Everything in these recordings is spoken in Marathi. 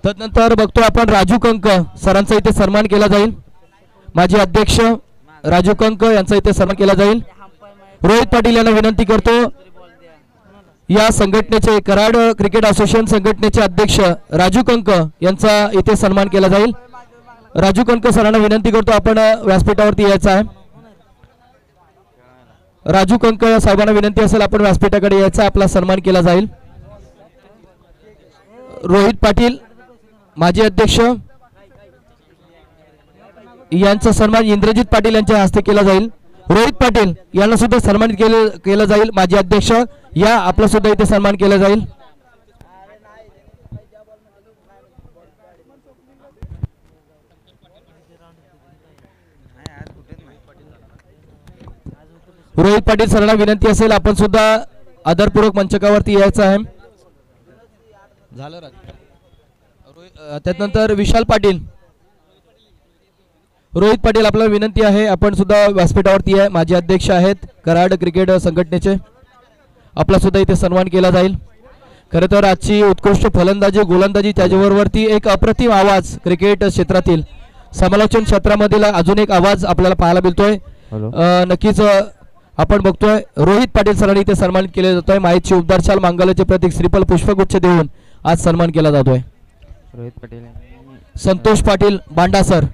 तदनंतर बघतोय आपण राजू कंक सरांचा इथे सन्मान केला जाईल। माजी अध्यक्ष राजू कंक यांचा इथे सन्मान केला जाईल। रोहित पाटील यांना विनंती करतो, या संघटनेचे कराड क्रिकेट असोसिएशन संघटनेचे अध्यक्ष राजू कंक यांचा इथे सन्मान केला जाईल। राजू कंक सरांना विनंती करतो आपण व्यासपीठावरती यायचं आहे। राजू कंक साहेबांना विनंती असेल आपण व्यासपीठाकडे यायचा, आपला सन्मान केला जाईल। रोहित पाटील माजी अध्यक्ष यांचा सन्मान इंद्रजित पाटील यांच्या हस्ते केला जाईल। रोहित पाटील यांना सुद्धा सन्मानित केलं जाईल। माजी अध्यक्ष या आपला सुद्धा इथे सन्मान केला जाईल। रोहित पाटील सरांना विनंती असेल आपण सुद्धा आदरपूर्वक मंचकावरती यायचं आहे। झालं त्यानंतर विशाल पाटील, रोहित पाटील आपल्याला विनंती आहे आपण सुद्धा व्यासपीठावरती आहे। माजी अध्यक्ष आहेत कराड क्रिकेट संघटनेचे, आपला सुद्धा इथे सन्मान केला जाईल। खरं तर आजची उत्कृष्ट फलंदाजी गोलंदाजी त्याच्यावरती एक अप्रतिम आवाज क्रिकेट क्षेत्रातील समालोचन क्षेत्रामधील अजून एक आवाज आपल्याला पाहायला मिळतोय। नक्कीच आपण बघतोय रोहित पाटील सरांनी इथे सन्मानित केले जातोय। माहिती उबदार मांगल्याचे प्रतीक श्रीफल पुष्पगुच्छ देऊन आज सन्मान केला जातोय। रोहित पाटील, संतोष पाटील बांडासर,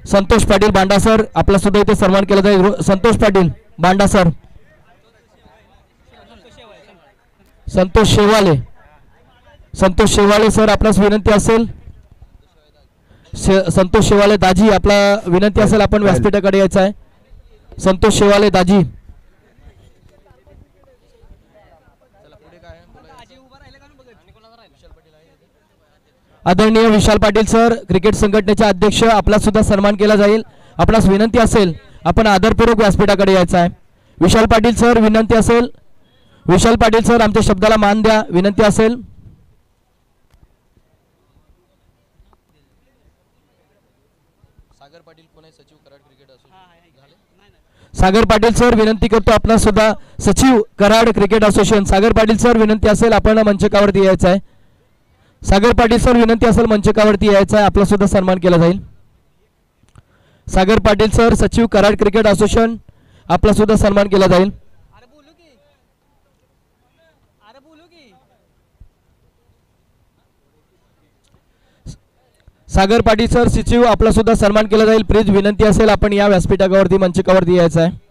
संतोष पाटील बांडासर आपला सुद्धा इथे सन्मान केला जाईल। संतोष पाटील बांडासर, संतोष शेवाले, संतोष शेवाले सर आपल्यास विनंती असेल, संतोष शेवाले दाजी आपला विनंती असेल आपण व्यासपीठाकडे यायचं आहे। संतोष शेवाले दाजी, आदरणीय विशाल पाटील सर क्रिकेट संघटनेचे अध्यक्ष आपला सुद्धा सन्मान केला जाईल। आपणास विनंती असेल आपण आदरपूर्वक व्यासपीठाकडे यायचं आहे। विशाल पाटील सर विनंती असेल, विशाल पाटील सर आमच्या शब्दाला मान द्या, विनंती असेल। सागर पाटील पुणे सचिव Karad cricket association, Sagar Patil sir विनंती करतो आपणास सुद्धा सचिव Karad cricket association. Sagar Patil sir विनंती असेल आपण मंचकावरती यायचं आहे। सागर पाटील सर विनंती असेल मंचकावरती यायचं आहे, आपला सुद्धा सन्मान केला जाईल। सागर पाटील सर सचिव कराड क्रिकेट असोसिएशन आपला सुद्धा सन्मान केला जाईल। सागर पाटील सर सचिव आपला सुद्धा सन्मान केला जाईल। प्लीज विनंती असेल आपण या व्यासपीठावरती मंचकावरती यायचं आहे।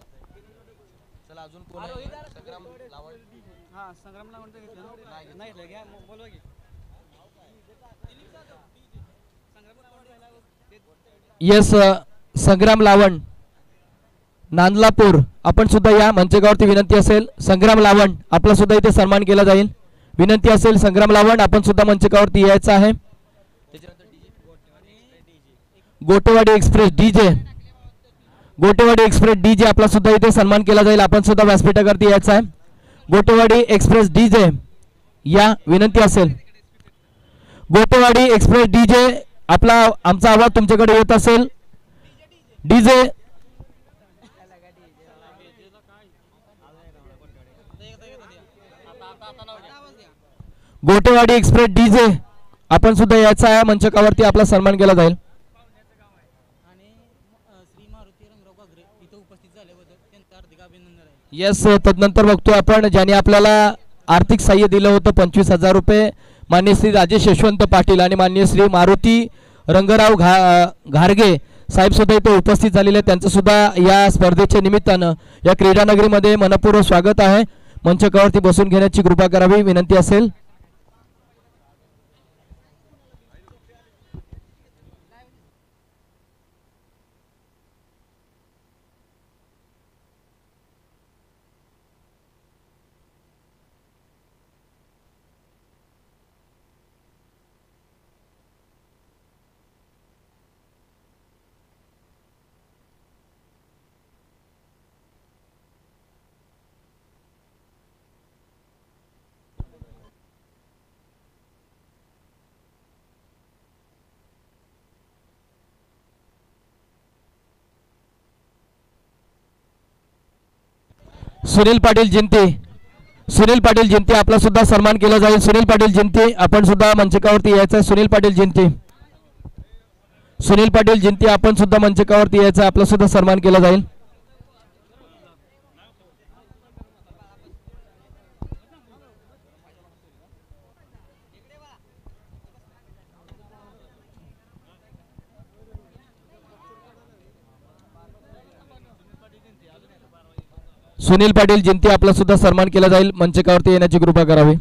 यस संग्राम लावण नांदलापूर आपण सुद्धा या मंचकावरती विनंती असेल। संग्राम लावण आपला सुद्धा इथे सन्मान केला जाईल। विनंती असेल संग्राम लावण आपण सुद्धा मंचकावरती यायचं आहे। Gotewadi express DJ, Gotewadi express DJ आपला सुद्धा इथे सन्मान केला जाईल। आपण सुद्धा व्यासपीठावरती यायचं आहे। गोटेवाडी एक्सप्रेस डीजे या विनंती असेल। गोटेवाडी एक्सप्रेस डीजे आपला आमचा आवाज तुमच्याकडे येत असेल। डीजे गोटेवाडी एक्सप्रेस डीजे आपण सुद्धा यायचं आहे मंचकावरती, आपला सन्मान केला जाईल। यस तदनंतर बघतोय आपण ज्याने आपल्याला आर्थिक सहाय्य दिलं होतं 25,000 रुपये मान्य श्री राजेश यशवंत पाटील आणि मान्य श्री मारुती रंगराव घारगे साहेब सुद्धा इथे उपस्थित झालेले आहेत। त्यांचं सुद्धा या स्पर्धेच्या निमित्तानं या क्रीडानगरीमध्ये मनपूर्वक स्वागत आहे। मंचकावरती बसून घेण्याची कृपा करावी विनंती असेल। सुनील पाटील जिंते, सुनील पाटील जिंते आपला सुद्धा सन्मान केला जाईल. सुनील पाटील जिंते आपण सुद्धा मंचकावरती यायचं. सुनील पाटील जिंते, सुनील पाटील जिंते आपण सुद्धा मंचकावरती यायचं, आपला सुद्धा सन्मान केला जाईल. सुनील पाटील जिंते आपला सुद्धा सन्मान केला जाईल. मंचकावरती येण्याची कृपा करावी.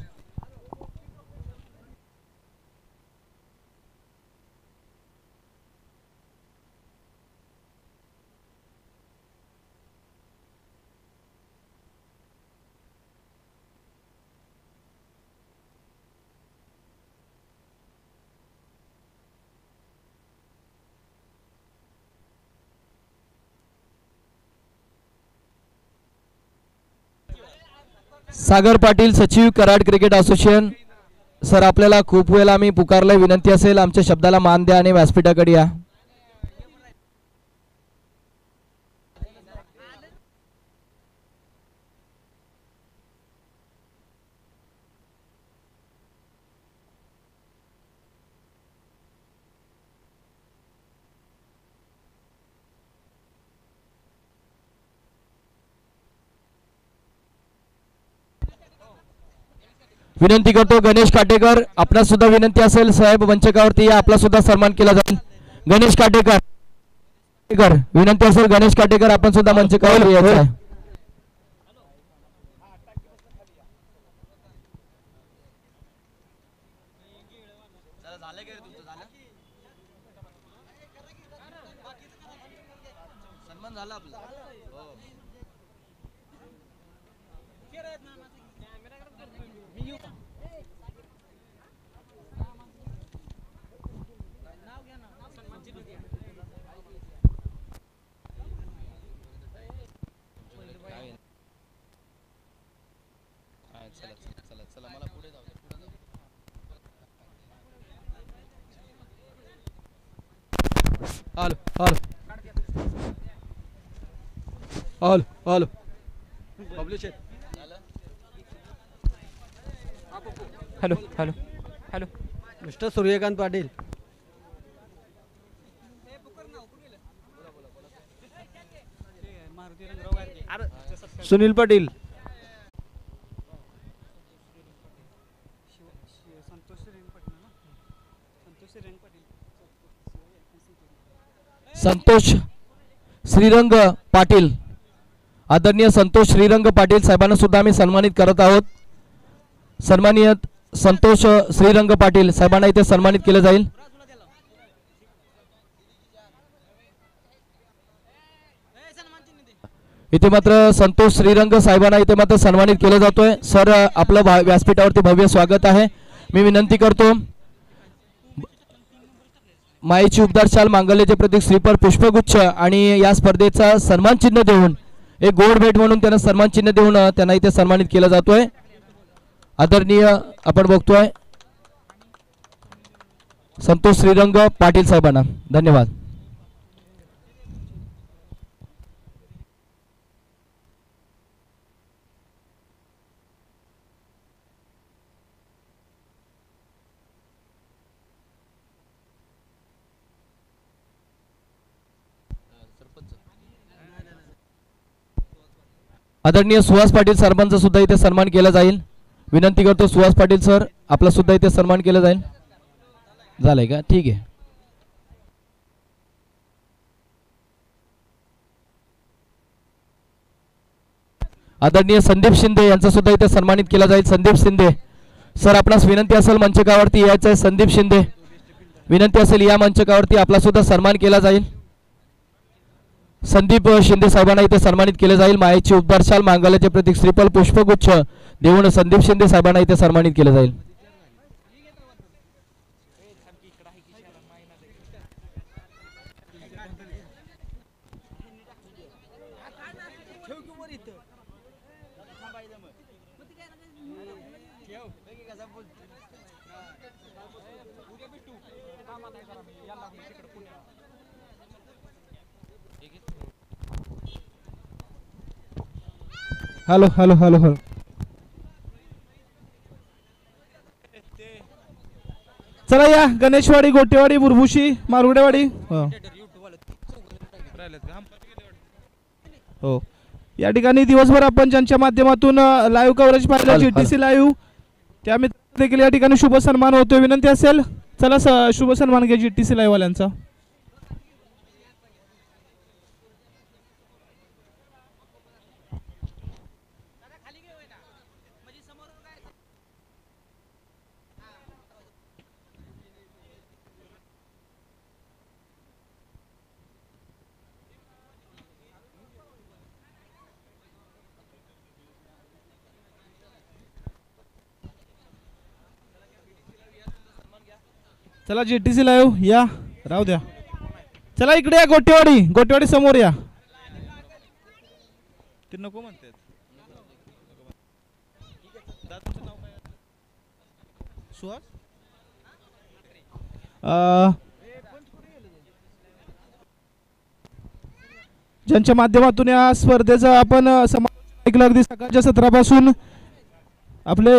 सागर पाटील सचिव कराड क्रिकेट असोसिएशन सर, आपल्याला खूप वेळा आम्ही पुकारलंय, विनंती असेल आमच्या शब्दाला मान द्या आणि व्यासपीठाकडे या. विनंती करतो गणेश काटेकर, आपणास सुद्धा विनंती असेल साहेब मंचकावरती या, आपला सुद्धा सन्मान केला जाईल. गणेश काटेकर विनंती असेल, गणेश काटेकर आपण सुद्धा मंचकावर यायचं आहे. Hello hello hello hello mister Suryakant Patil. Sunil Patil. Santosh Shrirang Patil, आदरणीय संतोष श्रीरंग पाटील साहेबांना सुद्धा आम्ही सन्मानित करत आहोत. सन्माननीय संतोष श्रीरंग पाटील साहेबांना इथे सन्मानित केलं जाईल. इथे मात्र संतोष श्रीरंग साहेबांना इथे मात्र सन्मानित केलं जातोय. सर, आपलं व्यासपीठावरती भव्य स्वागत आहे. मी विनंती करतो माईची उपदार शाल, मांगल्याचे प्रतीक श्रीफळ, पुष्पगुच्छ आणि या स्पर्धेचा सन्मान चिन्ह देऊन एक गोड भेट म्हणून त्यांना सन्मान चिन्ह देऊन त्यांना इथे सन्मानित केलं जातोय. आदरणीय आपण बघतोय संतोष श्रीरंग पाटील साहेबांना. धन्यवाद. आदरणीय सुहास पाटील सरपंच सुद्धा इथे सन्मान केला जाईल. विनंती करतो सुहास पाटील सर, आपला सुद्धा इथे सन्मान केला जाईल. झालंय का? ठीक आहे. आदरणीय संदीप शिंदे यांचा सुद्धा इथे सन्मानित केला जाईल. संदीप शिंदे सर, आपणास विनंती असेल मंचकावरती यायचं आहे. संदीप शिंदे विनंती असेल या मंचकावरती, आपला सुद्धा सन्मान केला जाईल. संदीप शिंदे साहेबांना इथे सन्मानित केले जाईल. मायेची उपदार शाल, मांगल्याचे प्रतीक श्रीफळ, पुष्पगुच्छ देऊन संदीप शिंदे साहेबांना इथे सन्मानित केले जाईल. हॅलो हॅलो हॅलो हॅलो चला या गणेशवाडी, गोटेवाडी, बुरभुशी, मारुगडेवाडी. हो या ठिकाणी दिवसभर आपण ज्यांच्या माध्यमातून लाईव्ह कव्हरेज पाहिलं GTC लाईव्ह त्या मित्र देखील या ठिकाणी शुभ सन्मान होतोय. विनंती असेल चला शुभ सन्मान घ्या GTC लाईव्ह वाल्यांचा. चला GTC लाईव्ह या राहू द्या. चला इकडे या गोटेवाडी, गोटेवाडी समोर या. ते नको म्हणतात. सुहास ज्यांच्या माध्यमातून या स्पर्धेचा आपण ऐकलं अगदी सकाळच्या सत्रापासून आपले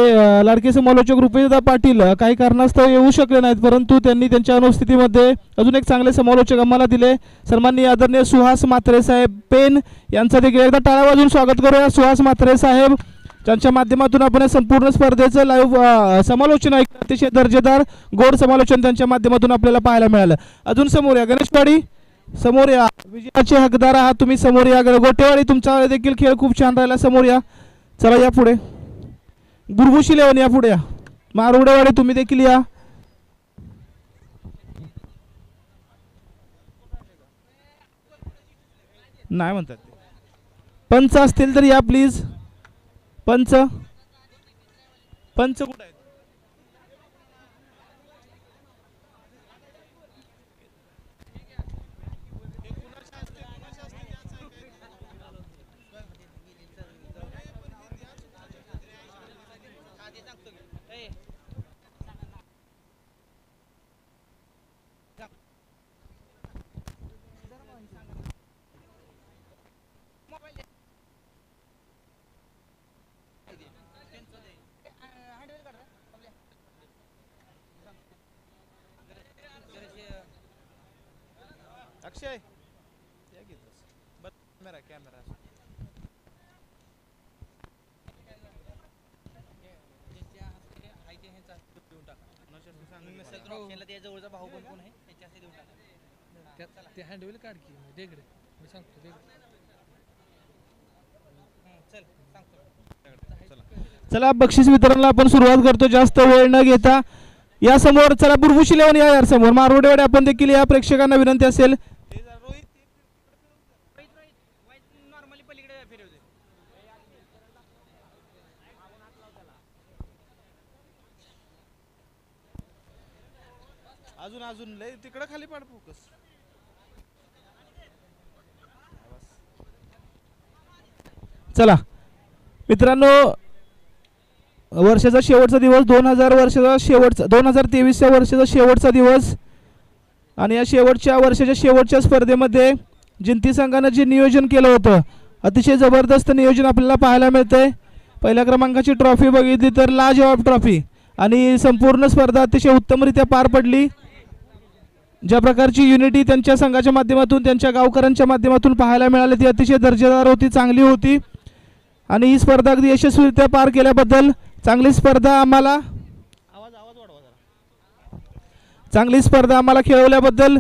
लाडके समालोचक रुपेशदा पाटील काही कारणास्तव येऊ शकले नाहीत, परंतु त्यांनी त्यांच्या अनुपस्थितीमध्ये अजून एक चांगले समालोचक आम्हाला दिले. सन्माननीय आदरणीय सुहास म्हात्रे साहेब पेन यांचं देखील एकदा टाळ्या वाजवून स्वागत करूया. सुहास म्हात्रे साहेब ज्यांच्या माध्यमातून आपण या संपूर्ण स्पर्धेचं लाईव्ह समालोचन ऐकलं, अतिशय दर्जेदार गोड समालोचन त्यांच्या माध्यमातून आपल्याला पाहायला मिळालं. अजून समोर या गणेशवाडी, समोर या. विजयाचे हकदार आहात तुम्ही, समोर या. गोटेवाडी तुमचा देखील खेळ खूप छान राहिला, समोर या. चला या पुढे. बुरभुशी लेवन या पुढे या. मारुगडेवाडी तुम्ही देखील या. नाही म्हणतात पंच असतील तर या प्लीज. पंच पंच कुठे आहेत? अक्षय या घेतोस बस कॅमेरा कॅमेरा जवळचा भाऊ पण कोण आहे ते हँडल काढ की देगडे मी सांगतो चला बक्षीस वितरणाला आपण सुरुवात करतो जास्त वेळ न घेता. या समोर चला बुरभुशी लेवन या यार समोर. मारुगडेवाडी आपण देखील या. प्रेक्षकांना विनंती असेल अजून अजून लय तिकडे खाली पाड फोकस. चला मित्रांनो वर्षाचा शेवटचा दिवस 2023च्या वर्षाचा शेवटचा दिवस आणि या शेवटच्या वर्षाच्या शेवटच्या स्पर्धेमध्ये जिंती संघानं जे नियोजन केलं होतं अतिशय जबरदस्त नियोजन आपल्याला पाहायला मिळतंय. पहिल्या क्रमांकाची ट्रॉफी बघितली तर लाजवाब ट्रॉफी आणि संपूर्ण स्पर्धा अतिशय उत्तमरित्या पार पडली. ज्या प्रकारची युनिटी त्यांच्या संघाच्या माध्यमातून त्यांच्या गावकऱ्यांच्या माध्यमातून पाहायला मिळाली ती अतिशय दर्जेदार होती, चांगली होती आणि ही स्पर्धा अगदी यशस्वीरित्या पार केल्याबद्दल चांगली स्पर्धा आम्हाला खेळवल्याबद्दल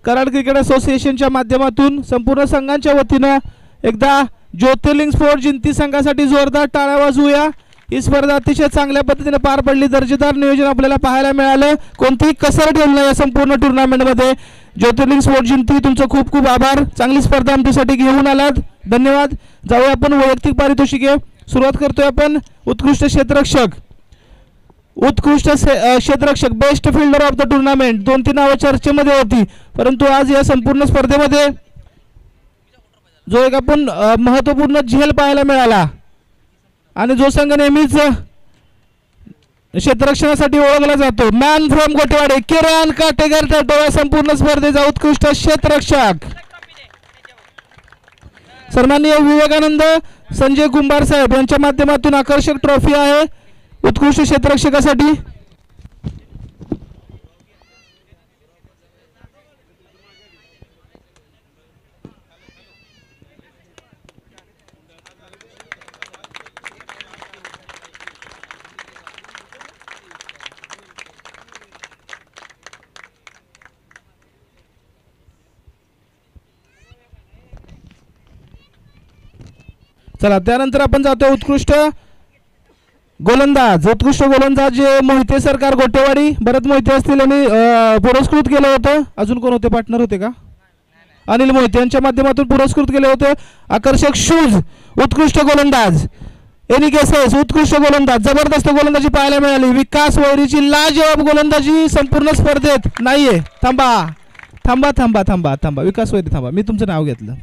कराड क्रिकेट असोसिएशनच्या माध्यमातून संपूर्ण संघांच्या वतीनं एकदा ज्योतिर्लिंग स्पोर्ट जिंती संघासाठी जोरदार टाळ्या वाजवूया. ही स्पर्धा अतिशय चांगल्या पद्धतीने पार पडली, दर्जेदार नियोजन आपल्याला पाहायला मिळालं, कोणतीही कसर ठेवली नाही या संपूर्ण टुर्नामेंटमध्ये. ज्योतिर्लिंग स्पोर्ट जिंती तुमचं खूप खूप आभार, चांगली स्पर्धा आमच्यासाठी घेऊन आलात, धन्यवाद. जाऊया आपण वैयक्तिक पारितोषिके. सुरुवात करतोय आपण उत्कृष्ट क्षेत्ररक्षक best fielder of the tournament 2-3 नावं चर्चेमध्ये होती, परंतु आज या संपूर्ण स्पर्धेमध्ये जो एक आपण महत्त्वपूर्ण झेल पाहायला मिळाला आणि जो संघ नेहमीच क्षेत्ररक्षणासाठी ओळखला जातो, मॅन फ्रॉम गोटेवाडी किरण काटेकर ठरतो या संपूर्ण स्पर्धेचा उत्कृष्ट क्षेत्ररक्षक. सन्माननीय विवेकानंद संजय कुंभार साहेब यांच्या माध्यमातून आकर्षक ट्रॉफी आहे उत्कृष्ट क्षेत्ररक्षकासाठी. चला त्यानंतर आपण जातो उत्कृष्ट गोलंदाज जे मोहिते सरकार गोटेवाडी भरत मोहिते असतील यांनी पुरस्कृत केलं होतं. अजून कोण होते, पार्टनर होते का? अनिल मोहिते यांच्या माध्यमातून पुरस्कृत केले होते. आकर्षक शूज उत्कृष्ट गोलंदाज, एनी केसेस उत्कृष्ट गोलंदाज, जबरदस्त गोलंदाजी पाहायला मिळाली. विकास वैरीची लाजवाब गोलंदाजी संपूर्ण स्पर्धेत नाहीये. थांबा विकास वैरी थांबा, मी तुमचं नाव घेतलं.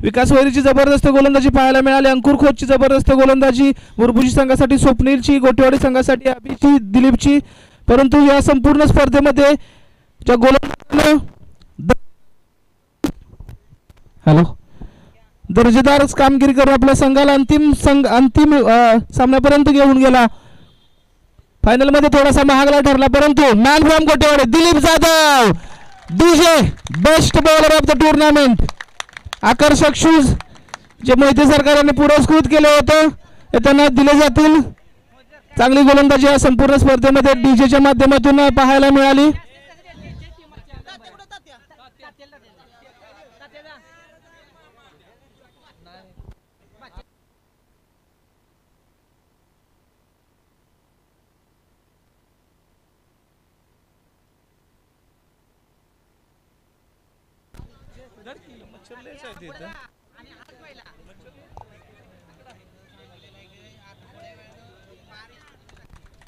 विकास वैरीची जबरदस्त गोलंदाजी पाहायला मिळाली. अंकुर खोतची जबरदस्त गोलंदाजी, बुरबुशी संघासाठी स्वप्नीलची, गोटेवाडी संघासाठी अभिची, दिलीपची. परंतु या संपूर्ण स्पर्धेमध्ये ज्या गोलंदाजानं दर्जेदार कामगिरी करून आपल्या संघाला अंतिम सामन्यापर्यंत घेऊन गेला. फायनल मध्ये थोडासा महागला ठरला, परंतु man from Gotewadi Dilip Jadhav DJ best bowler of the tournament. आकर्षक शूज जे मोहिते सरकारांनी पुरस्कृत केले होते ते त्यांना दिले जातील. चांगली गोलंदाजी या संपूर्ण स्पर्धेमध्ये डीजेच्या माध्यमातून पाहायला मिळाली.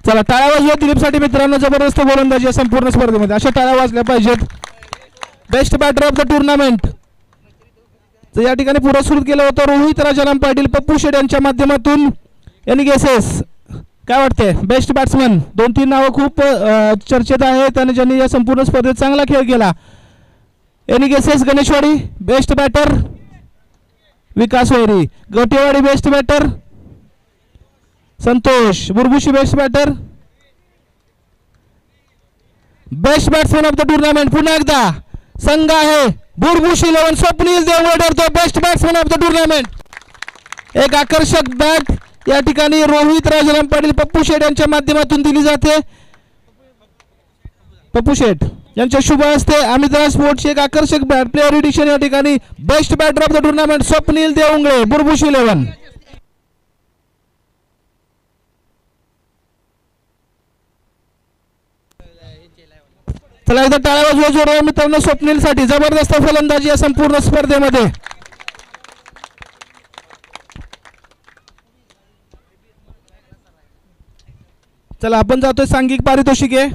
चला टाळ्या वाजवा दिलीपसाठी मित्रांनो. जबरदस्त गोलंदाजी या संपूर्ण स्पर्धेमध्ये, अशा टाळ्या वाजल्या पाहिजेत. Best batter of the tournament या ठिकाणी पुरस्कृत केलं होतं रोहित राजाराम पाटील पप्पू शेड यांच्या माध्यमातून. यांनी गेसेस काय वाटते, बेस्ट बॅट्समन 2-3 नावं खूप चर्चेत आहेत आणि ज्यांनी या संपूर्ण स्पर्धेत चांगला खेळ केला. Any guesses Ganeshwadi best batter, Vikas Vairi Gotewadi best batter, Santosh Burbushi best batter, best batsman of the tournament पुन्हा एकदा संघ आहे बुरबुशी 11 स्वप्नील देवगड ठरतो best batsman of the tournament. एक आकर्षक बॅट या ठिकाणी रोहित राजाराम पाटील पप्पू शेठ यांच्या माध्यमातून दिली जाते. पप्पू शेठ यांच्या शुभ हस्ते अमितराज स्पोर्ट्सची एक आकर्षक बॅट प्लेअर एडिशन या ठिकाणी best batter of the tournament Swapnil Devangale Burbushi 11. चला एकदा टाळ्या वाजवा जोरदार मित्रांनो स्वप्नील साठी. जबरदस्त फलंदाजी या संपूर्ण स्पर्धेमध्ये. चला आपण जातोय सांघिक पारितोषिके.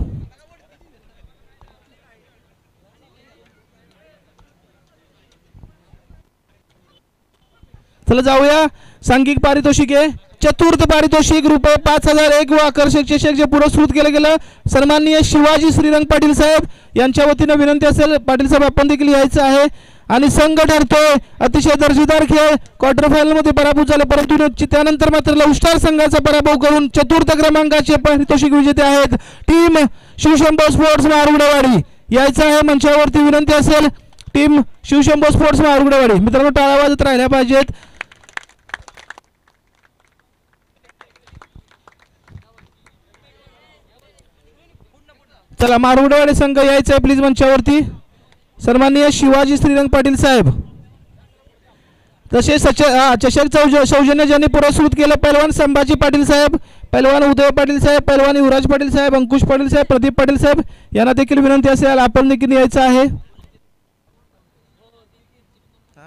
चला जाऊया सांघिक पारितोषिके. चतुर्थ पारितोषिक रुपये 5001 व आकर्षक चषक जे पुरस्कृत केले गेलं सन्माननीय शिवाजी श्रीरंग पाटील साहेब यांच्या वतीने विनंती असेल पाटील साहेब आपण देखील यायचं आहे. आणि संघ ठरतोय अतिशय दर्जेदार खेळ, क्वार्टर फायनल मध्ये पराभूत झाले परंतु त्यानंतर मात्र लवस्टार संघाचा पराभव करून चतुर्थ क्रमांकाचे पारितोषिक विजेते आहेत टीम शिवशंभो स्पोर्ट्स मारुगडेवाडी. यायचं आहे मंचावरती विनंती असेल टीम शिवशंभो स्पोर्ट्स मारुगडेवाडी. मित्रांनो टाळ्या वाजत राहिल्या पाहिजेत. चला मारुगडेवाडी संघ यायचा आहे प्लीज मंचावरती. सन्माननीय शिवाजी श्रीरंग पाटील साहेब तसेच चषक सौजन्य ज्यांनी पुरस्कृत केलं पैलवान संभाजी पाटील साहेब, पैलवान उदय पाटील साहेब, पैलवान युवराज पाटील साहेब, अंकुश पाटील साहेब, प्रदीप पाटील साहेब यांना देखील विनंती असेल आपण देखील यायचं आहे.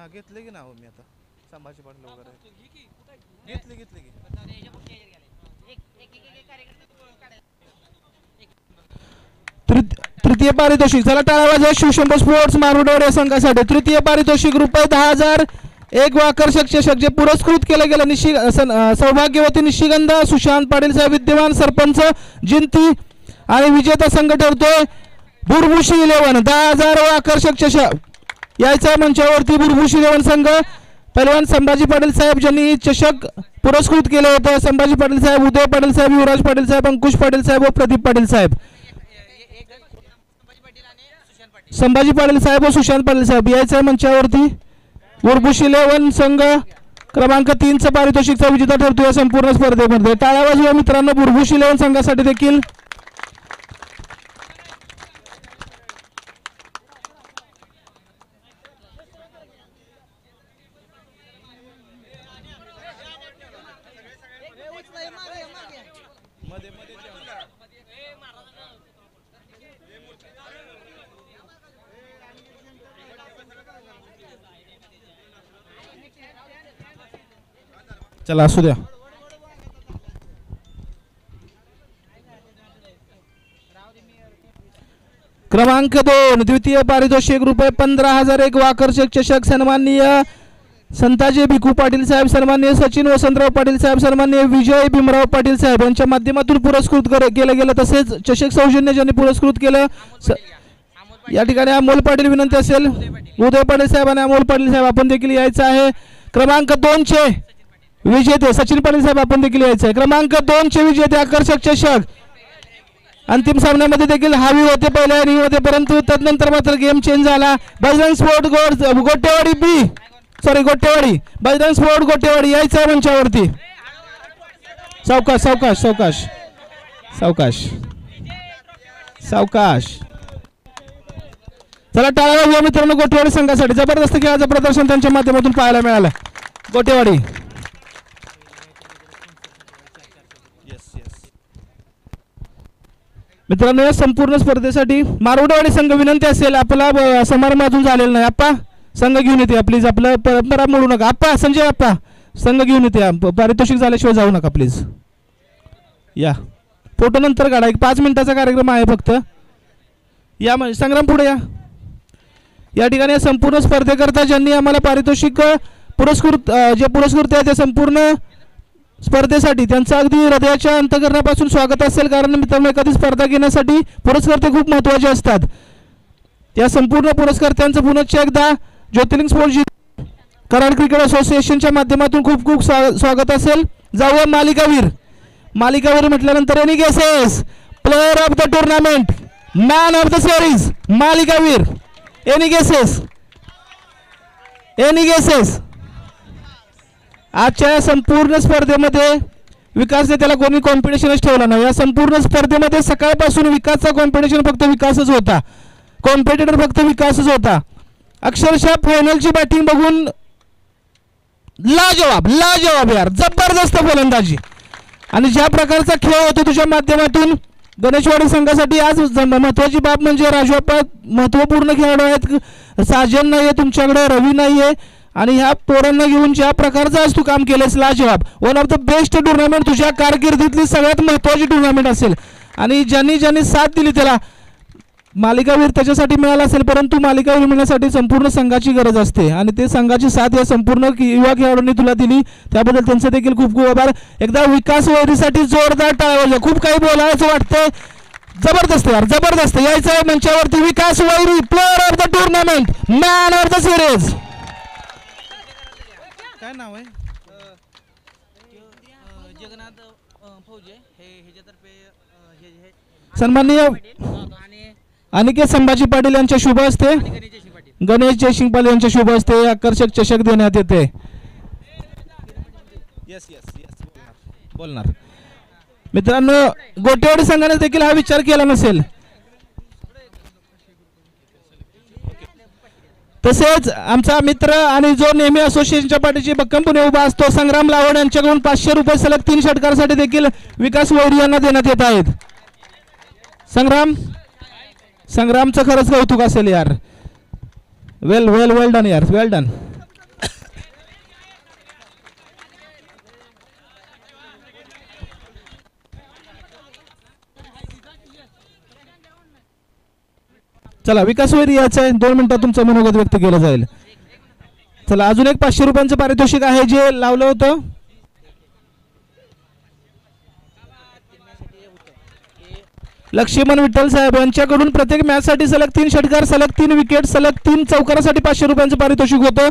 घेतले की नाव मी आता संभाजी पाटील वगैरे घेतले तृतीय पारितोषिक. चला टाळ्या वाजवा शिवशंभो स्पोर्ट्स मारुगडेवाडी संघासाठी. तृतीय पारितोषिक रुपये 10,001 व आकर्षक चषक जे पुरस्कृत केले गेले सौभाग्यवती निशिगंधा सुशांत पाटील साहेब विद्यमान सरपंच जिंती आणि विजेता संघ ठरतोय बुरबुशी 11 10,000 व आकर्षक चषक. यायचा मंचावरती बुरबुशी 11 संघ. पैलवान संभाजी पाटील साहेब ज्यांनी चषक पुरस्कृत केलं होतं संभाजी पाटील साहेब, उदय पाटील साहेब, युवराज पाटील साहेब, अंकुश पाटील साहेब व प्रदीप पाटील साहेब. संभाजी पाटील साहेब व सुशांत पाटील साहेब यायचं आहे मंचावरती. बुरबुशी 11 संघ क्रमांक 3चं पारितोषिकचा विजेता ठरतो या संपूर्ण स्पर्धेमध्ये. टाळ्या वाजवा मित्रांनो बुरबुशी 11 संघासाठी देखील. चला असू द्या. क्रमांक 2 द्वितीय पारितोषिक रुपये 15,001 वाकरचक चषक सन्माननीय संताजी भिकू पाटील साहेब, सन्माननीय सचिन वसंतराव पाटील साहेब, सन्माननीय विजय भीमराव पाटील साहेब यांच्या माध्यमातून पुरस्कृत केलं गेलं. तसेच चषक सौजन्य ज्यांनी पुरस्कृत केलं या ठिकाणी अमोल पाटील विनंती असेल, उदय पाटील साहेब आणि अमोल पाटील साहेब आपण देखील यायचं आहे. क्रमांक 2 चे विजेते सचिन पाटील साहेब आपण देखील यायचं आहे. क्रमांक 2 चे विजेते आकर्षक चषक अंतिम सामन्यामध्ये देखील हावी होते पहिल्या इनिंग मध्ये, परंतु तदनंतर मात्र गेम चेंज झाला. बजरंग स्पोर्ट गोटेवाडी गोटेवाडी बजरंग स्पोर्ट गोटेवाडी यायचं आहे मंचावरती. सावकाश सावकाश सावकाश सावकाश सावकाश. चला टाळ्या वाजवा मित्रांनो गोटेवाडी संघासाठी. जबरदस्त खेळाचं प्रदर्शन त्यांच्या माध्यमातून पाहायला मिळालं. गोटेवाडी मित्रांनो या संपूर्ण स्पर्धेसाठी मारोडवाडी संघ विनंती असेल, आपला समारंभ अजून झालेला नाही. आप्पा संघ घेऊन येते प्लीज, आपलं परंपरा मोडू नका. आप्पा संजय आप्पा संघ घेऊन येते, पारितोषिक झाल्याशिवाय जाऊ नका प्लीज. या फोटो नंतर काढा, एक 5 मिनिटाचा कार्यक्रम आहे फक्त. या संग्राम पुढे या. या ठिकाणी संपूर्ण स्पर्धेकरता ज्यांनी आम्हाला पारितोषिक पुरस्कृत आहे त्या संपूर्ण स्पर्धेसाठी त्यांचं अगदी हृदयाच्या अंतःकरणापासून स्वागत असेल. कारण मित्रांनो एखादी स्पर्धा घेण्यासाठी पुरस्कर्ते खूप महत्त्वाचे असतात. या संपूर्ण पुरस्कर्त्यांचं पुनश्च एकदा ज्योतिर्लिंग स्पोर्ट्स कराड क्रिकेट असोसिएशनच्या माध्यमातून खूप खूप स्वागत असेल. जाऊया मालिकावीर म्हटल्यानंतर any guesses player of the tournament, man of the series, मालिकावीर. एनी गेसेस आजच्या या संपूर्ण स्पर्धेमध्ये विकासने त्याला कोणी कॉम्पिटिशनच ठेवला नाही. या संपूर्ण स्पर्धेमध्ये सकाळपासून विकासचा कॉम्पिटिशन फक्त विकासच होता, कॉम्पिटिटर फक्त विकासच होता. अक्षरशः फायनलची बॅटिंग बघून लाजवाब यार, जबरदस्त फलंदाजी आणि ज्या प्रकारचा खेळ होतो तुझ्या माध्यमातून गणेशवाडी संघासाठी आज महत्वाची बाब म्हणजे राजवाप्पा महत्वपूर्ण खेळाडू आहेत. साजन नाही आहे तुमच्याकडे, रवी नाही आहे आणि ह्या पोरांना घेऊन ज्या प्रकारचं आज तू काम केलंस लाजवाब. One of the best tournament तुझ्या कारकिर्दीतली सगळ्यात महत्त्वाची टुर्नामेंट असेल आणि ज्यांनी साथ दिली त्याला मालिकावीर त्याच्यासाठी मिळाला असेल, परंतु मालिकावीर मिळण्यासाठी संपूर्ण संघाची गरज असते आणि ते संघाची साथ या संपूर्ण युवा खेळाडूंनी तुला दिली, त्याबद्दल त्यांचं देखील खूप खूप आभार. एकदा विकास वैरीसाठी जोरदार टाळ्या वाजवा. खूप काही बोलायचं वाटतंय. जबरदस्त यार, जबरदस्त. यायचं आहे मंचावरती Vikas Vairi, player of the tournament, man of the series. काय नाव आहे? जगन्नाथ फौजे हे ह्याच्यातर्फे सन्माननीय अनिकेत संभाजी पाटील यांच्या शुभ हस्ते, गणेश जयसिंग पाटील यांच्या शुभ हस्ते आकर्षक चषक देण्यात येते. बोलणार मित्रांनो गोटेवाडी संघाने देखील हा विचार केला नसेल. तसेच आमचा मित्र आणि जो नेहमी असोसिएशनच्या पाठीशी भक्कमपणे उभा असतो संग्राम लावण यांच्याकडून 500 रुपये सलग 3 षटकारासाठी देखील विकास वैरी यांना देण्यात येत आहेत. संग्रामचं खरंच कौतुक असेल यार. वेल डन यार, वेल डन. चला विकास वैरी यायचं आहे. 2 मिनिटात तुमचं मनोगत व्यक्त केलं जाईल. चला अजून एक 500 रुपयांचं पारितोषिक आहे जे लावलं होतं. लक्ष्मण विठ्ठल साहेब यांच्याकडून प्रत्येक मॅच साठी सलग 3 षटकार, सलग 3 विकेट, सलग 3 चौकारासाठी 500 रुपयांचं पारितोषिक होतं.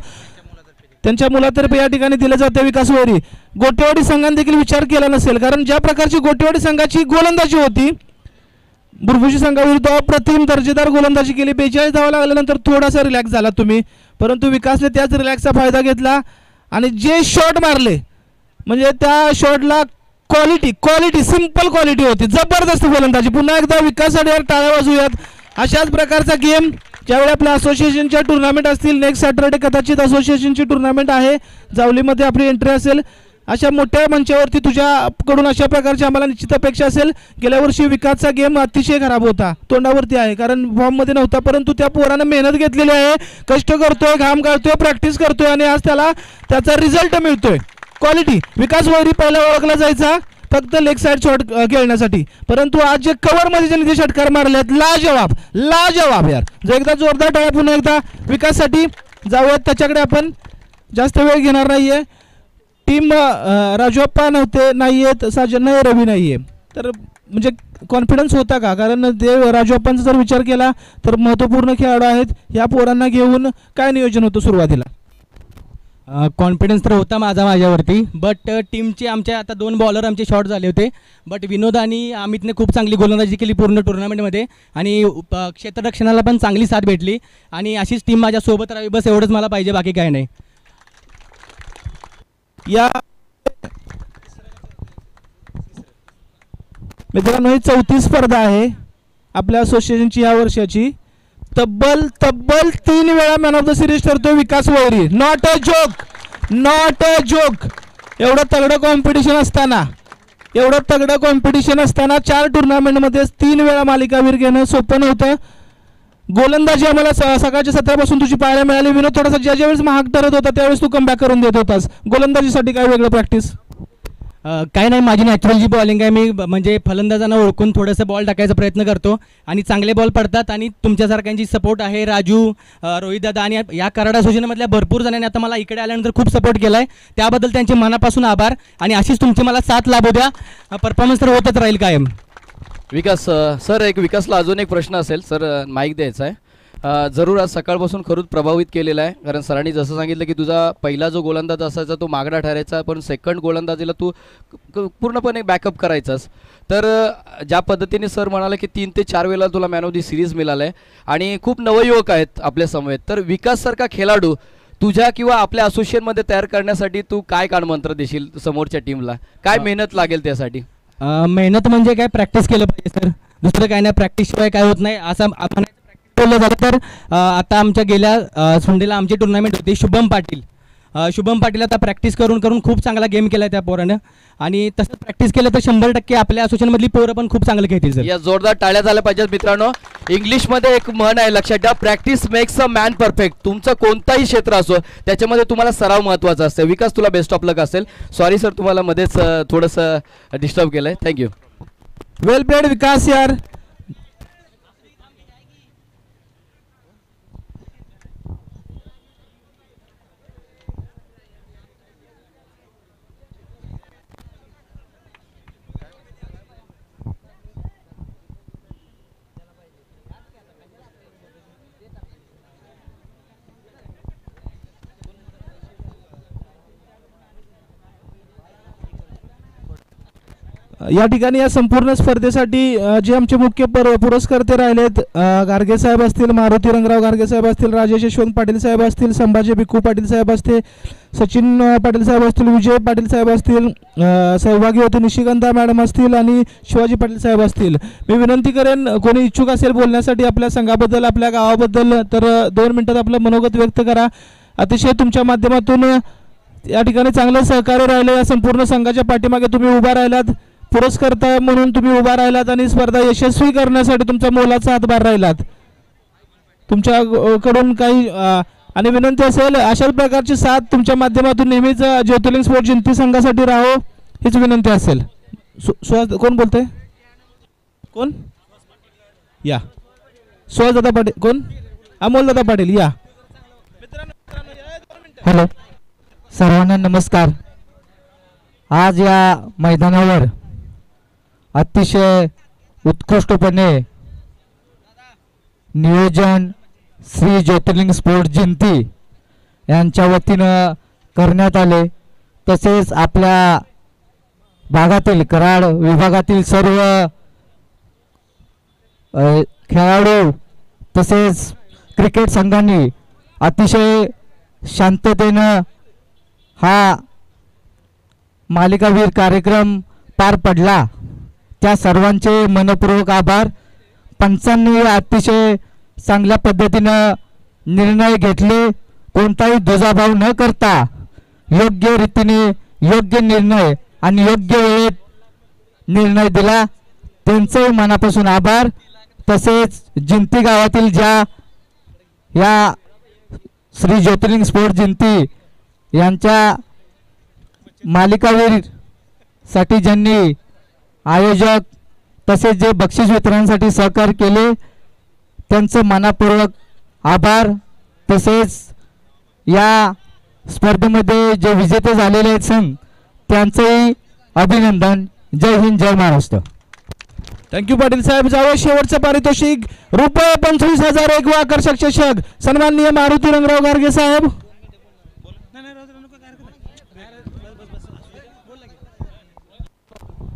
त्यांच्या मुलातर्फे या ठिकाणी दिले जाते विकास वैरी. गोटेवाडी संघाने देखील विचार केला नसेल, कारण ज्या प्रकारची गोटेवाडी संघाची गोलंदाजी होती, बुरफुशी संघाविरुद्ध अप्रतिम दर्जेदार गोलंदाजी केली. 42 धावा लागल्यानंतर थोडासा रिलॅक्स झाला तुम्ही, परंतु विकासने त्याच रिलॅक्सचा फायदा घेतला आणि जे शॉट मारले म्हणजे त्या शॉटला क्वालिटी सिंपल क्वालिटी होती. जबरदस्त गोलंदाजी. पुन्हा एकदा विकाससाठी टाळ्या वाजूयात. अशाच प्रकारचा गेम ज्यावेळी आपल्या असोसिएशनच्या टुर्नामेंट असतील, नेक्स्ट सॅटर्डे कदाचित असोसिएशनची टुर्नामेंट आहे, जावलीमध्ये आपली एंट्री असेल. अशा मोठ्या मंचावरती तुझ्याकडून अशा प्रकारची आम्हाला निश्चित अपेक्षा असेल. गेल्या वर्षी विकासचा गेम अतिशय खराब होता, तोंडावरती आहे, कारण फॉर्ममध्ये नव्हता, परंतु त्या पोरानं मेहनत घेतलेली आहे, कष्ट करतोय, घाम काढतोय, प्रॅक्टिस करतोय आणि आज त्याला त्याचा रिझल्ट मिळतोय. क्वालिटी. विकास वैरी पहिला ओळखला जायचा फक्त लेग साईड शॉट खेळण्यासाठी, परंतु आज जे कव्हरमध्ये ज्यांनी जे षटकार मारलेत, लाजवाब लाजवाब यार. जो एकदा जोरदार टाळ्या पुन्हा एकदा विकाससाठी जाऊयात. त्याच्याकडे आपण जास्त वेळ घेणार नाहीये. टीम राजोप्पा नाही आहेत, साजन नाही, रवी नाही आहे, तर म्हणजे कॉन्फिडन्स होता का? कारण ते राजोप्पांचा जर विचार केला तर महत्त्वपूर्ण खेळाडू आहेत. या पोरांना घेऊन काय नियोजन होतं सुरुवातीला? कॉन्फिडन्स तर होता माझ्यावरती, बट टीमचे आमच्या आता 2 बॉलर आमचे शॉर्ट झाले होते, बट विनोद आणि अमितने खूप चांगली गोलंदाजी केली पूर्ण टुर्नामेंटमध्ये आणि क्षेत्ररक्षणाला पण चांगली साथ भेटली आणि अशीच टीम माझ्यासोबत राहावी, बस एवढंच मला पाहिजे, बाकी काय नाही. या मित्रांनो, ही 4थी स्पर्धा आहे आपल्या असोसिएशनची या वर्षाची. तब्बल 3 वेळा मॅन ऑफ द सिरीज ठरतोय Vikas Vairi. Not a joke. एवढं तगडं कॉम्पिटिशन असताना 4 टुर्नामेंटमध्ये 3 वेळा मालिकावीर घेणं सोपं नव्हतं. गोलंदाजी आम्हाला सकाळच्या सत्रापासून तुझी पाहायला मिळाली. विनोद थोडासा ज्यावेळेस महाग ठरत होता त्यावेळेस तू कमबॅक करून देत होतास. गोलंदाजीसाठी काय वेगळं प्रॅक्टिस? काय नाही, माझी नॅचरल जी बॉलिंग आहे, मी म्हणजे फलंदाजांना ओळखून थोडंसं बॉल टाकायचा प्रयत्न करतो आणि चांगले बॉल पडतात आणि तुमच्यासारख्यांची सपोर्ट आहे. राजू, रोहित दादा आणि या कराड असोसिएशनमधल्या भरपूर जणांनी आता मला इकडे आल्यानंतर खूप सपोर्ट केला आहे, त्याबद्दल त्यांचे मनापासून आभार आणि अशीच तुमची मला साथ लाभू द्या. परफॉर्मन्स तर होतच राहील कायम. विकास सर, विकासला अजून एक प्रश्न असेल सर, माईक द्यायचा आहे. जरूर आज सकाळपासून खरंच प्रभावित केलेला आहे, कारण सरांनी जसं सांगितलं की तुझा पहिला जो गोलंदाज असायचा तो मागडा ठरायचा, पण सेकंड गोलंदाजीला तू पूर्णपणे बॅकअप करायचास. तर ज्या पद्धतीने सर म्हणाले की 3 ते 4 वेळेला तुला मॅन ऑफ दी सिरीज मिळालं आहे आणि खूप नवयुवक आहेत आपल्या समवेत, तर विकाससारखा खेळाडू तुझ्या किंवा आपल्या असोसिएशनमध्ये तयार करण्यासाठी तू काय कानमंत्र देशील समोरच्या टीमला? काय मेहनत लागेल त्यासाठी? मेहनत म्हणजे काय, प्रॅक्टिस केलं पाहिजे सर, दुसरं काय नाही. प्रॅक्टिसशिवाय काय होत नाही असं बोललं झालं तर आता आमच्या गेल्या संडेला आमची टुर्नामेंट होती. शुभम पाटील आता प्रॅक्टिस करून खूप चांगला गेम केला त्या पोरानं आणि तसं प्रॅक्टिस केलं तर 100% आपल्या असोसिएशनमधली पोरं पण खूप चांगलं खेळतील सर. या जोरदार टाळ्या झाल्या पाहिजेत मित्रांनो. इंग्लिशमध्ये एक म्हण आहे, लक्षात ठेवा, practice makes a man perfect. तुमचं कोणताही क्षेत्र असो त्याच्यामध्ये तुम्हाला सराव महत्त्वाचा असतो. विकास, तुला बेस्ट ऑफ लक असेल. सॉरी सर, तुम्हाला मध्येच थोडंसं डिस्टर्ब केलं आहे. थँक्यू. वेल प्लेड विकास यार. या ठिकाणी या संपूर्ण स्पर्धेसाठी जे आमचे मुख्य पुरस्कर्ते राहिलेत, गार्गे साहेब असतील, मारुती रंगराव गार्गे साहेब असतील, राजेश यशवंत पाटील साहेब असतील, संभाजी भिक्खू पाटील साहेब असतील, सचिन पाटील साहेब असतील, विजय पाटील साहेब असतील, सहभागी होते निशिगंधा मॅडम असतील आणि शिवाजी पाटील साहेब असतील. मी विनंती करेन कोणी इच्छुक असेल बोलण्यासाठी आपल्या संघाबद्दल, आपल्या गावाबद्दल, तर 2 मिनिटात आपलं मनोगत व्यक्त करा. अतिशय तुमच्या माध्यमातून या ठिकाणी चांगलं सहकार्य राहिलं. या संपूर्ण संघाच्या पाठीमागे तुम्ही उभा राहिलात, पुरस्कर्ता म्हणून तुम्ही उभा राहिलात आणि स्पर्धा यशस्वी करण्यासाठी तुमचा मोलाचा हातभार राहिलात. तुमच्याकडून काही आणि विनंती असेल अशाच प्रकारची साथ तुमच्या माध्यमातून नेहमीच ज्योतिर्लिंग स्पोर्ट जिंती संघासाठी राहो हीच विनंती असेल. कोण बोलतंय? कोण? या सुहासदादा पाटील. कोण? अमोलदादा पाटील या. हॅलो, सर्वांना नमस्कार. आज या मैदानावर अतिशय उत्कृष्टपणे नियोजन श्री ज्योतिर्लिंग स्पोर्ट जिंती यांच्या वतीनं करण्यात आले. तसेच आपल्या भागातील कराड विभागातील सर्व खेळाडू तसेच क्रिकेट संघांनी अतिशय शांततेनं हा मालिकावीर कार्यक्रम पार पडला. त्या सर्वांचे मनपूर्वक आभार. पंचांनी अतिशय चांगल्या पद्धतीनं निर्णय घेतले. कोणताही दुजाभाव न करता योग्य रीतीने योग्य निर्णय आणि योग्य वेळेत निर्णय दिला, त्यांचंही मनापासून आभार. तसेच जिंती गावातील ज्या या श्री ज्योतिर्लिंग स्पोर्ट्स जिंती यांच्या मालिकावीर साठी ज्यांनी आयोजक तसेच जे बक्षीस वितरणासाठी सहकार्य केले त्यांचं मनापूर्वक आभार. तसेच या स्पर्धेमध्ये जे विजेते झालेले आहेत संघ त्यांचंही अभिनंदन. जय हिंद, जय महाराष्ट्र. थँक्यू पाटील साहेब. जावं शेवटचं पारितोषिक ₹25,000 एक व आकर्षक चषक सन्माननीय मारुती रंगराव गारगे साहेब.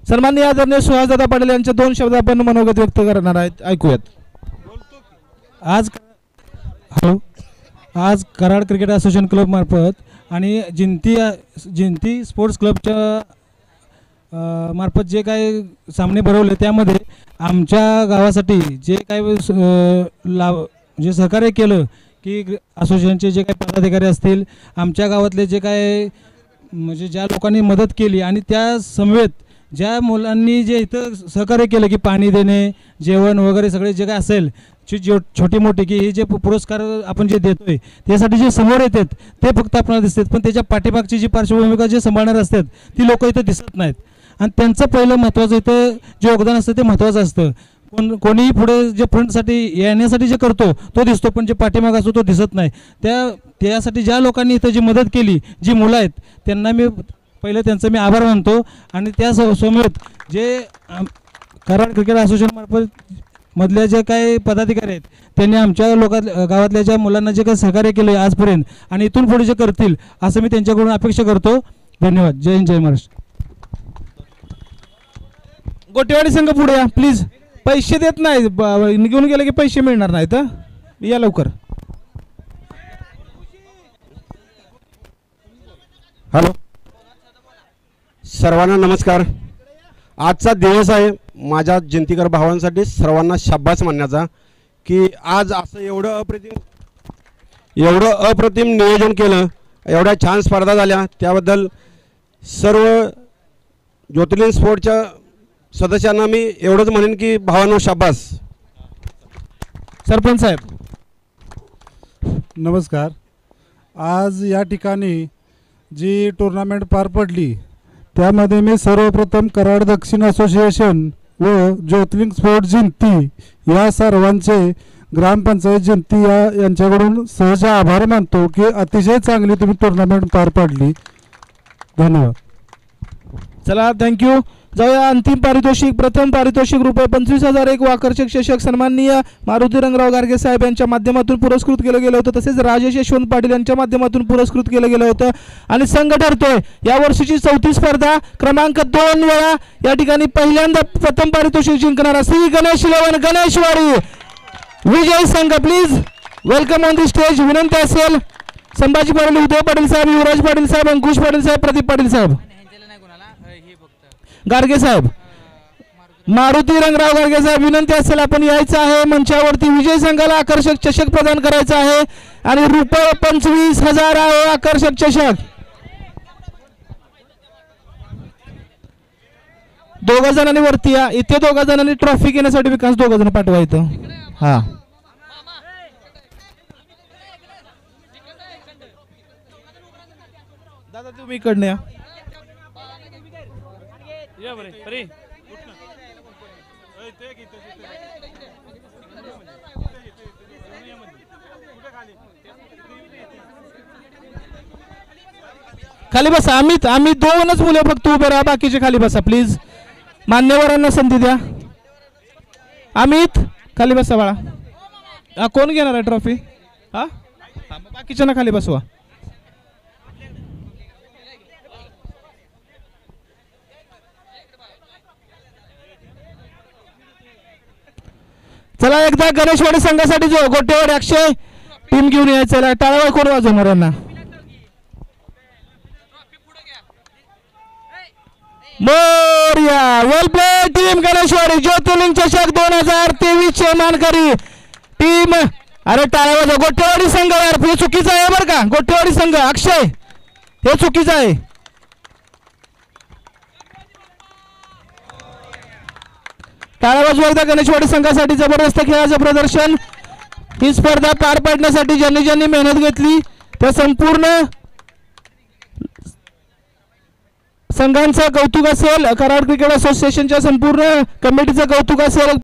सन्माननीय आदरणीय सुहासदादा पाटील यांच्या 2 शब्द आपण मनोगत व्यक्त करणार आहेत, ऐकूयात. आज कराड क्रिकेट असोसिएशन क्लब मार्फत आणि जिंती स्पोर्ट्स क्लबच्या मार्फत जे काही सामने भरवले त्यामध्ये आमच्या गावासाठी जे काही जे सहकार्य केलं की असोसिएशनचे जे काही पदाधिकारी असतील, आमच्या गावातले जे काय म्हणजे ज्या लोकांनी मदत केली आणि त्या समवेत ज्या मुलांनी जे इथं सहकार्य केलं की पाणी देणे, जेवण वगैरे सगळे जे काय असेल छोटी मोठी की हे जे पुरस्कार आपण जे देतोय त्यासाठी जे समोर येतात ते फक्त आपल्याला दिसतात, पण त्याच्या पाठीमागची जी पार्श्वभूमिका जे सांभाळणार असतात ती लोक इथं दिसत नाहीत. आणि त्यांचं पहिलं महत्त्वाचं इथं जे योगदान असतं ते महत्त्वाचं असतं. कोणीही पुढे जे फ्रंटसाठी येण्यासाठी जे करतो तो दिसतो, पण जे पाठीमाग असतो तो दिसत नाही. त्यासाठी ज्या लोकांनी इथं जी मदत केली, जी मुलं आहेत त्यांना मी पहिलं त्यांचं मी आभार मानतो. आणि त्या समवेत जे कराड क्रिकेट असोसिएशन मार्फत मधल्या जे काही पदाधिकारी आहेत त्यांनी आमच्या गावातल्या ज्या मुलांना जे काही सहकार्य केलं आजपर्यंत आणि इथून पुढे जे करतील असं मी त्यांच्याकडून अपेक्षा करतो. धन्यवाद. जय हिंद, जय महाराष्ट्र. गोटेवाडी संघ पुढे या प्लीज. पैसे देत नाही, निघून गेले की पैसे मिळणार नाहीत. या लवकर. हॅलो, सर्वांना नमस्कार. आजचा दिवस आहे माझ्या जिंतीकर भावांसाठी सर्वांना शाबास म्हणण्याचा की आज असं एवढं अप्रतिम नियोजन केलं, एवढ्या छान स्पर्धा झाल्या त्याबद्दल सर्व ज्योतिर्लिंग स्पोर्टच्या सदस्यांना मी एवढंच म्हणेन की भावांनो शाबास. सरपंच साहेब. नमस्कार. आज या ठिकाणी जी टुर्नामेंट पार पडली त्यामध्ये मी सर्वप्रथम कराड दक्षिण असोसिएशन व ज्योतिर्लिंग स्पोर्ट्स जिंती या सर्वांचे ग्रामपंचायत जिंती यांच्याकडून सहज आभार मानतो की अतिशय चांगली तुम्ही टुर्नामेंट पार पाडली. धन्यवाद. चला, थँक्यू. जाऊया अंतिम पारितोषिक. प्रथम पारितोषिक ₹25,000 एक व आकर्षक चषक सन्माननीय मारुती रंगराव गारगे साहेब यांच्या माध्यमातून पुरस्कृत केलं गेलं होतं. तसेच राजेश यशवंत पाटील यांच्या माध्यमातून पुरस्कृत केलं गेलं होतं. आणि संघ ठरतोय या वर्षीची 34 स्पर्धा क्रमांक 2 वेळा या ठिकाणी पहिल्यांदा प्रथम पारितोषिक जिंकणारा श्री गणेश 11 गणेशवाडी विजय संघ please welcome on the stage. विनंती असेल संभाजी पाटील, उदय पाटील साहेब, युवराज पाटील साहेब, अंकुश पाटील साहेब, प्रदीप पाटील साहेब, गारगे साहेब, मारुती रंगराव गारगे साहेब. विनंती असेल आपण यायचं आहे मंचावरती. विजय संघाला आकर्षक चषक प्रदान करायचा आहे आणि ₹25,000 आहे आकर्षक चषक. 2 जणांनी वरती या. इथे 2 जणांनी ट्रॉफी घेण्यासाठी विकास 2 जण पाठवा इथं. हा, दादा तुम्ही इकडनं या. खाली बसा. आम्ही 2च मुलं फक्त उभे राहा, बाकीचे खाली बसा प्लीज. मान्यवरांना संधी द्या. अमित खाली बसा बाळा. कोण घेणार आहे ट्रॉफी? हा, बाकीच्यांना खाली बसवा. चला एकदा गणेशवाडी संघासाठी जो गोटेवाडी अक्षय टीम घेऊन यायचं. टाळावर कोण वाजवणार यांना? मोरया. वेल प्ले टीम गणेशवाडी. ज्योतिर्लिंग चषक 2023 चे मानकरी टीम. अरे टाळा वाजवा. गोटेवाडी संघ यार, हे चुकीचं आहे बरं का. गोटेवाडी संघ अक्षय हे चुकीचं आहे. टाळ्या वाजवा एकदा गणेशवाडी संघासाठी. जबरदस्त खेळाचं प्रदर्शन. ही स्पर्धा पार पाडण्यासाठी ज्यांनी ज्यांनी मेहनत घेतली त्या संपूर्ण संघांचं कौतुक असेल, कराड क्रिकेट असोसिएशनच्या संपूर्ण कमिटीचं कौतुक असेल.